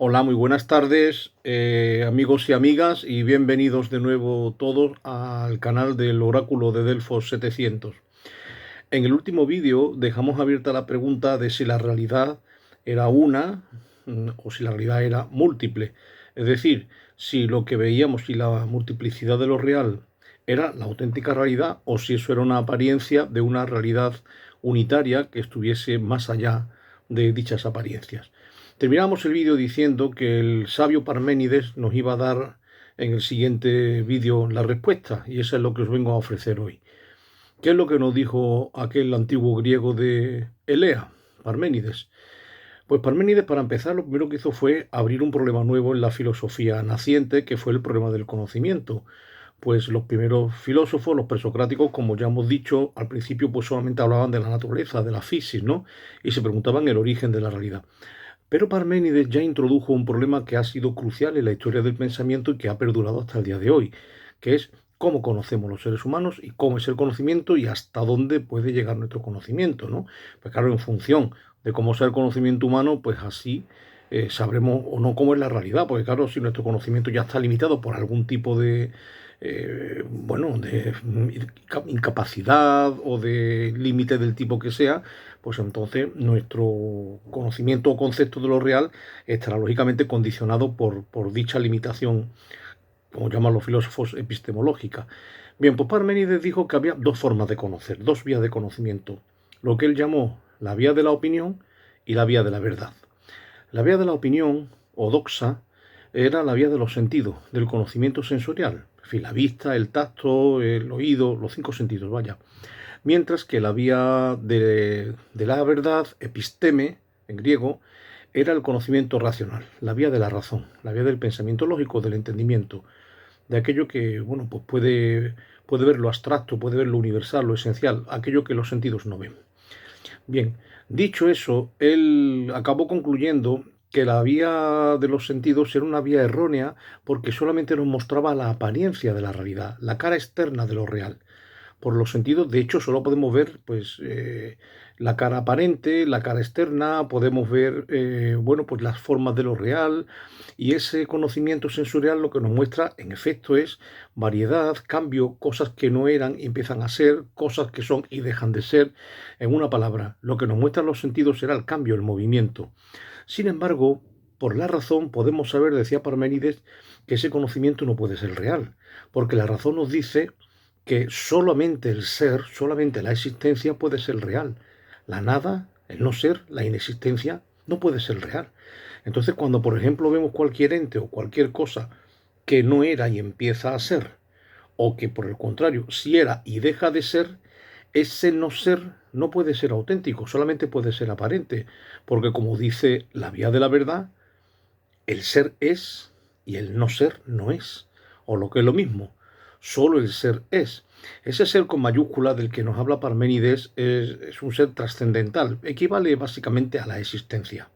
Hola, muy buenas tardes, amigos y amigas, y bienvenidos de nuevo todos al canal del Oráculo de Delfos 700. En el último vídeo dejamos abierta la pregunta de si la realidad era una o si la realidad era múltiple. Es decir, si lo que veíamos y la multiplicidad de lo real era la auténtica realidad o si eso era una apariencia de una realidad unitaria que estuviese más allá de dichas apariencias. Terminamos el vídeo diciendo que el sabio Parménides nos iba a dar en el siguiente vídeo la respuesta, y eso es lo que os vengo a ofrecer hoy. ¿Qué es lo que nos dijo aquel antiguo griego de Elea, Parménides? Pues Parménides, para empezar, lo primero que hizo fue abrir un problema nuevo en la filosofía naciente, que fue el problema del conocimiento. Pues los primeros filósofos, los presocráticos, como ya hemos dicho al principio, pues solamente hablaban de la naturaleza, de la física, ¿no? Y se preguntaban el origen de la realidad. Pero Parménides ya introdujo un problema que ha sido crucial en la historia del pensamiento y que ha perdurado hasta el día de hoy, que es cómo conocemos los seres humanos y cómo es el conocimiento y hasta dónde puede llegar nuestro conocimiento, ¿no? Pues claro, en función de cómo sea el conocimiento humano, pues así sabremos o no cómo es la realidad, porque claro, si nuestro conocimiento ya está limitado por algún tipo de, de incapacidad o de límite del tipo que sea, pues entonces nuestro conocimiento o concepto de lo real estará lógicamente condicionado por dicha limitación, como llaman los filósofos, epistemológica. Bien, pues Parménides dijo que había dos formas de conocer, dos vías de conocimiento, lo que él llamó la vía de la opinión y la vía de la verdad. La vía de la opinión, o doxa, era la vía de los sentidos, del conocimiento sensorial, en fin, la vista, el tacto, el oído, los cinco sentidos, vaya. Mientras que la vía de la verdad, episteme, en griego, era el conocimiento racional, la vía de la razón, la vía del pensamiento lógico, del entendimiento, de aquello que, bueno, pues puede ver lo abstracto, puede ver lo universal, lo esencial, aquello que los sentidos no ven. Bien, dicho eso, él acabó concluyendo que la vía de los sentidos era una vía errónea porque solamente nos mostraba la apariencia de la realidad, la cara externa de lo real. Por los sentidos, de hecho, solo podemos ver pues la cara aparente, la cara externa, podemos ver bueno, pues las formas de lo real, y ese conocimiento sensorial lo que nos muestra en efecto es variedad, cambio, cosas que no eran y empiezan a ser, cosas que son y dejan de ser. En una palabra, lo que nos muestran los sentidos será el cambio, el movimiento. Sin embargo, por la razón podemos saber, decía Parménides, que ese conocimiento no puede ser real, porque la razón nos dice que solamente el ser, solamente la existencia puede ser real. La nada, el no ser, la inexistencia, no puede ser real. Entonces, cuando por ejemplo vemos cualquier ente o cualquier cosa que no era y empieza a ser, o que por el contrario, si era y deja de ser, ese no ser no puede ser auténtico, solamente puede ser aparente, porque como dice la vía de la verdad, el ser es y el no ser no es, o lo que es lo mismo, solo el ser es. Ese ser con mayúscula del que nos habla Parménides es un ser trascendental, equivale básicamente a la existencia.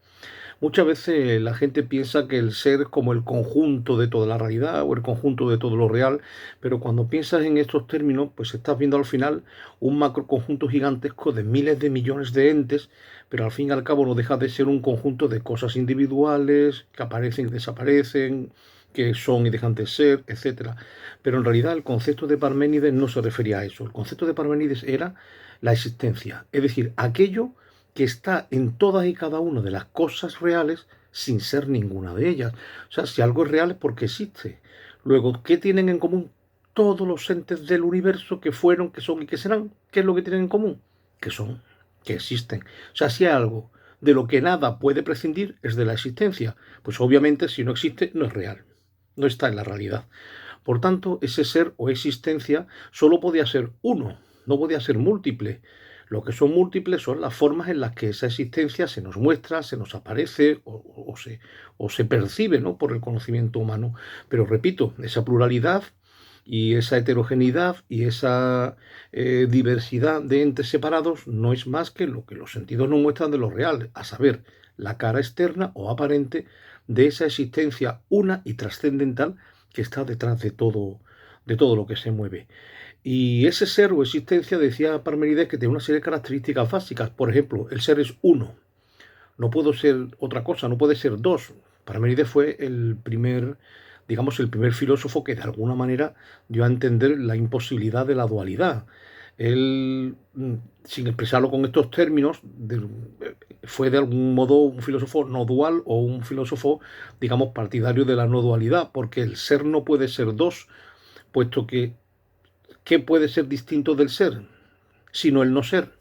Muchas veces la gente piensa que el ser es como el conjunto de toda la realidad o el conjunto de todo lo real, pero cuando piensas en estos términos, pues estás viendo al final un macroconjunto gigantesco de miles de millones de entes, pero al fin y al cabo no deja de ser un conjunto de cosas individuales que aparecen y desaparecen, que son y dejan de ser, etcétera. Pero en realidad el concepto de Parménides no se refería a eso. El concepto de Parménides era la existencia, es decir, aquello que está en todas y cada una de las cosas reales sin ser ninguna de ellas. O sea, si algo es real es porque existe. Luego, ¿qué tienen en común todos los entes del universo que fueron, que son y que serán? ¿Qué es lo que tienen en común? Que son, que existen. O sea, si hay algo de lo que nada puede prescindir es de la existencia. Pues obviamente si no existe no es real, no está en la realidad. Por tanto, ese ser o existencia solo podía ser uno, no podía ser múltiple. Lo que son múltiples son las formas en las que esa existencia se nos muestra, se nos aparece o se percibe, ¿no?, por el conocimiento humano. Pero repito, esa pluralidad y esa heterogeneidad y esa diversidad de entes separados no es más que lo que los sentidos nos muestran de lo real, a saber, la cara externa o aparente de esa existencia una y trascendental que está detrás de todo lo que se mueve. Y ese ser o existencia, decía Parmenides, que tiene una serie de características básicas. Por ejemplo, el ser es uno, no puede ser otra cosa, no puede ser dos. Parménides fue el primer, digamos, el primer filósofo que de alguna manera dio a entender la imposibilidad de la dualidad. Él, sin expresarlo con estos términos, fue de algún modo un filósofo no dual o un filósofo, digamos, partidario de la no dualidad, porque el ser no puede ser dos, puesto que ¿qué puede ser distinto del ser? Sino el no ser.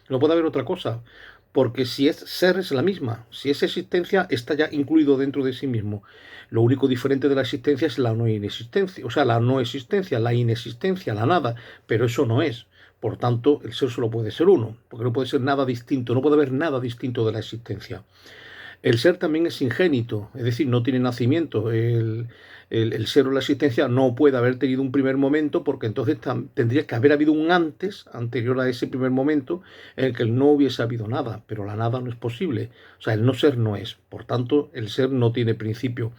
No puede haber otra cosa, porque si es ser es la misma, si es existencia está ya incluido dentro de sí mismo. Lo único diferente de la existencia es la no inexistencia, o sea, la no existencia, la inexistencia, la nada, pero eso no es. Por tanto, el ser solo puede ser uno, porque no puede ser nada distinto, no puede haber nada distinto de la existencia. El ser también es ingénito, es decir, no tiene nacimiento. El ser o la existencia no puede haber tenido un primer momento porque entonces tendría que haber habido un antes, anterior a ese primer momento, en el que no hubiese habido nada, pero la nada no es posible. O sea, el no ser no es. Por tanto, el ser no tiene principio.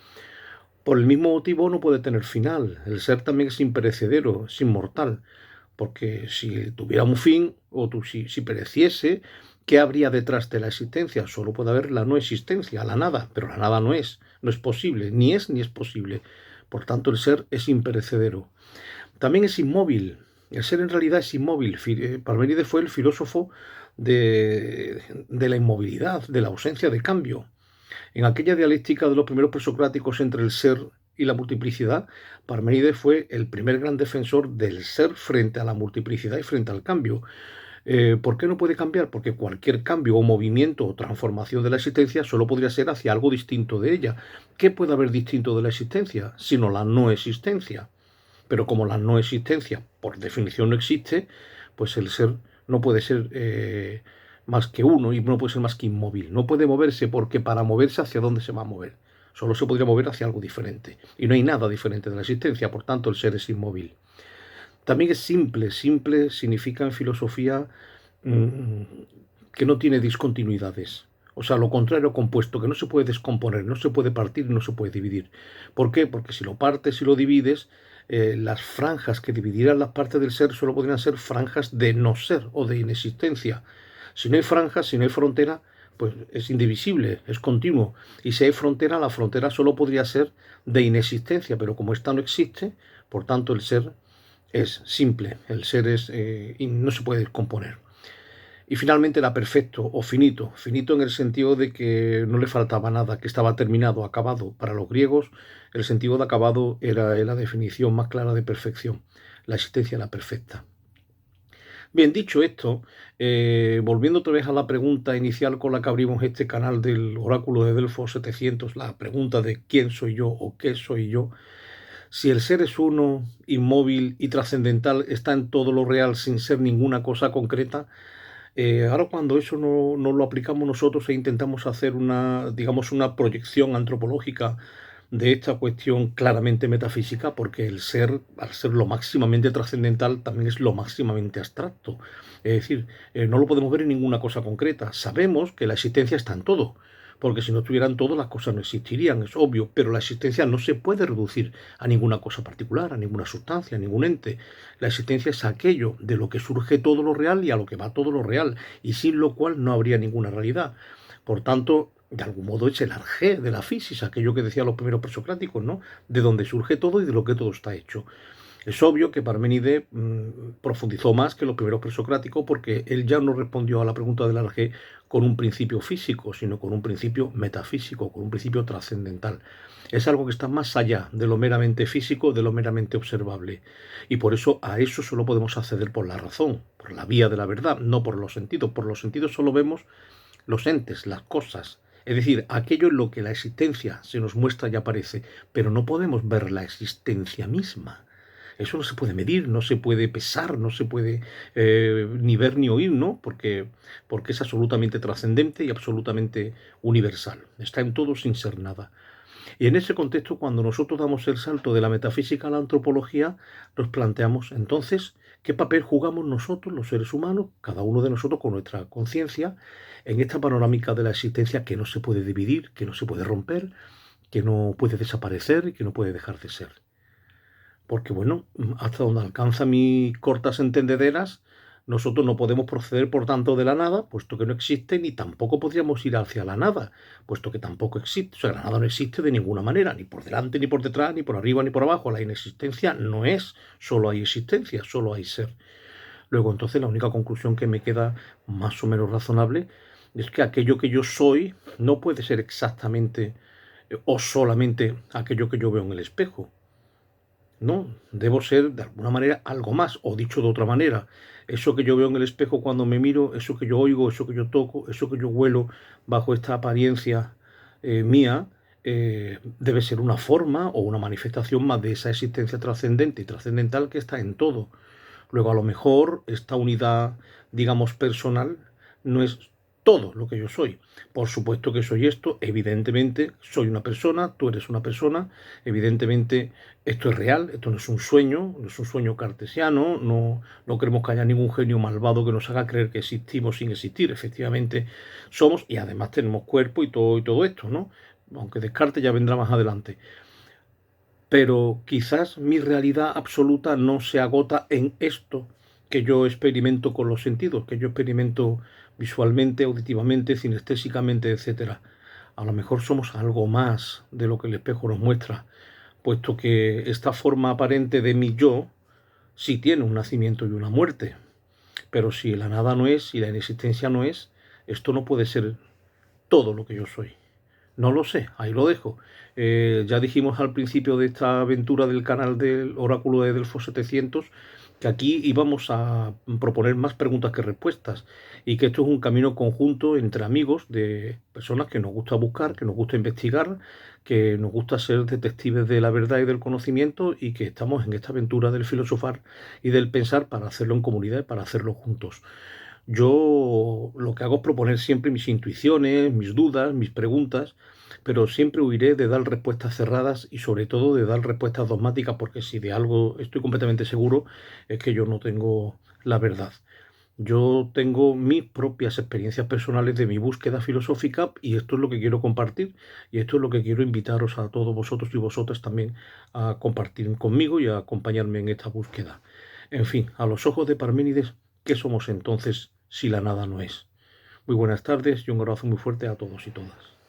Por el mismo motivo no puede tener final. El ser también es imperecedero, es inmortal. Porque si tuviera un fin, o si pereciese, ¿qué habría detrás de la existencia? Solo puede haber la no existencia, la nada, pero la nada no es posible, ni es posible. Por tanto, el ser es imperecedero. También es inmóvil. El ser en realidad es inmóvil. Parménides fue el filósofo de la inmovilidad, de la ausencia de cambio. En aquella dialéctica de los primeros presocráticos entre el ser y la multiplicidad, Parménides fue el primer gran defensor del ser frente a la multiplicidad y frente al cambio. ¿Por qué no puede cambiar? Porque cualquier cambio o movimiento o transformación de la existencia solo podría ser hacia algo distinto de ella. ¿Qué puede haber distinto de la existencia? Sino la no existencia. Pero como la no existencia por definición no existe, pues el ser no puede ser más que uno y no puede ser más que inmóvil. No puede moverse porque para moverse ¿hacia dónde se va a mover? Solo se podría mover hacia algo diferente. Y no hay nada diferente de la existencia, por tanto el ser es inmóvil. También es simple. Simple significa en filosofía mmm, que no tiene discontinuidades. O sea, lo contrario compuesto, que no se puede descomponer, no se puede partir, no se puede dividir. ¿Por qué? Porque si lo partes y lo divides, las franjas que dividieran las partes del ser solo podrían ser franjas de no ser o de inexistencia. Si no hay franjas, si no hay frontera, pues es indivisible, es continuo. Y si hay frontera, la frontera solo podría ser de inexistencia, pero como esta no existe, por tanto el ser es simple, el ser es no se puede descomponer. Y finalmente era perfecto o finito, finito en el sentido de que no le faltaba nada, que estaba terminado, acabado. Para los griegos el sentido de acabado era la definición más clara de perfección, la existencia era perfecta. Bien, dicho esto, volviendo otra vez a la pregunta inicial con la que abrimos este canal del Oráculo de Delfos 700, la pregunta de quién soy yo o qué soy yo, si el ser es uno, inmóvil y trascendental, está en todo lo real sin ser ninguna cosa concreta. Ahora cuando eso no lo aplicamos nosotros e intentamos hacer digamos, una proyección antropológica de esta cuestión claramente metafísica, porque el ser, al ser lo máximamente trascendental, también es lo máximamente abstracto. Es decir, no lo podemos ver en ninguna cosa concreta. Sabemos que la existencia está en todo, porque si no estuvieran todo, las cosas no existirían, es obvio, pero la existencia no se puede reducir a ninguna cosa particular, a ninguna sustancia, a ningún ente. La existencia es aquello de lo que surge todo lo real y a lo que va todo lo real, y sin lo cual no habría ninguna realidad. Por tanto, de algún modo es el arjé de la física, aquello que decían los primeros presocráticos, ¿no? De donde surge todo y de lo que todo está hecho. Es obvio que Parménides profundizó más que los primeros presocráticos porque él ya no respondió a la pregunta del arjé con un principio físico, sino con un principio metafísico, con un principio trascendental. Es algo que está más allá de lo meramente físico, de lo meramente observable. Y por eso a eso solo podemos acceder por la razón, por la vía de la verdad, no por los sentidos. Por los sentidos solo vemos los entes, las cosas. Es decir, aquello en lo que la existencia se nos muestra y aparece, pero no podemos ver la existencia misma. Eso no se puede medir, no se puede pesar, no se puede ni ver ni oír, ¿no? Porque es absolutamente trascendente y absolutamente universal. Está en todo sin ser nada. Y en ese contexto, cuando nosotros damos el salto de la metafísica a la antropología, nos planteamos entonces qué papel jugamos nosotros, los seres humanos, cada uno de nosotros con nuestra conciencia, en esta panorámica de la existencia que no se puede dividir, que no se puede romper, que no puede desaparecer y que no puede dejar de ser. Porque bueno, hasta donde alcanza mis cortas entendederas, Nosotros no podemos proceder, por tanto, de la nada, puesto que no existe, ni tampoco podríamos ir hacia la nada, puesto que tampoco existe. O sea, la nada no existe de ninguna manera, ni por delante, ni por detrás, ni por arriba, ni por abajo. La inexistencia no es, solo hay existencia, solo hay ser. Luego, entonces, la única conclusión que me queda más o menos razonable es que aquello que yo soy no puede ser exactamente o solamente aquello que yo veo en el espejo. No, debo ser de alguna manera algo más, o dicho de otra manera, eso que yo veo en el espejo cuando me miro, eso que yo oigo, eso que yo toco, eso que yo huelo bajo esta apariencia mía, debe ser una forma o una manifestación más de esa existencia trascendente y trascendental que está en todo. Luego, a lo mejor, esta unidad, digamos, personal, no es todo lo que yo soy. Por supuesto que soy esto, evidentemente soy una persona, tú eres una persona, evidentemente esto es real, esto no es un sueño, no es un sueño cartesiano, no queremos que haya ningún genio malvado que nos haga creer que existimos sin existir, efectivamente somos y además tenemos cuerpo y todo esto, ¿no? Aunque Descartes ya vendrá más adelante. Pero quizás mi realidad absoluta no se agota en esto que yo experimento con los sentidos, que yo experimento visualmente, auditivamente, cinestésicamente, etcétera. A lo mejor somos algo más de lo que el espejo nos muestra, puesto que esta forma aparente de mi yo sí tiene un nacimiento y una muerte. Pero si la nada no es, si la inexistencia no es, esto no puede ser todo lo que yo soy. No lo sé, ahí lo dejo. Ya dijimos al principio de esta aventura del canal del Oráculo de Delfos 700 que aquí íbamos a proponer más preguntas que respuestas y que esto es un camino conjunto entre amigos de personas que nos gusta buscar, que nos gusta investigar, que nos gusta ser detectives de la verdad y del conocimiento y que estamos en esta aventura del filosofar y del pensar para hacerlo en comunidad, para hacerlo juntos. Yo lo que hago es proponer siempre mis intuiciones, mis dudas, mis preguntas, pero siempre huiré de dar respuestas cerradas y sobre todo de dar respuestas dogmáticas, porque si de algo estoy completamente seguro es que yo no tengo la verdad. Yo tengo mis propias experiencias personales de mi búsqueda filosófica y esto es lo que quiero compartir y esto es lo que quiero invitaros a todos vosotros y vosotras también a compartir conmigo y a acompañarme en esta búsqueda. En fin, a los ojos de Parménides, ¿qué somos entonces si la nada no es? Muy buenas tardes y un abrazo muy fuerte a todos y todas.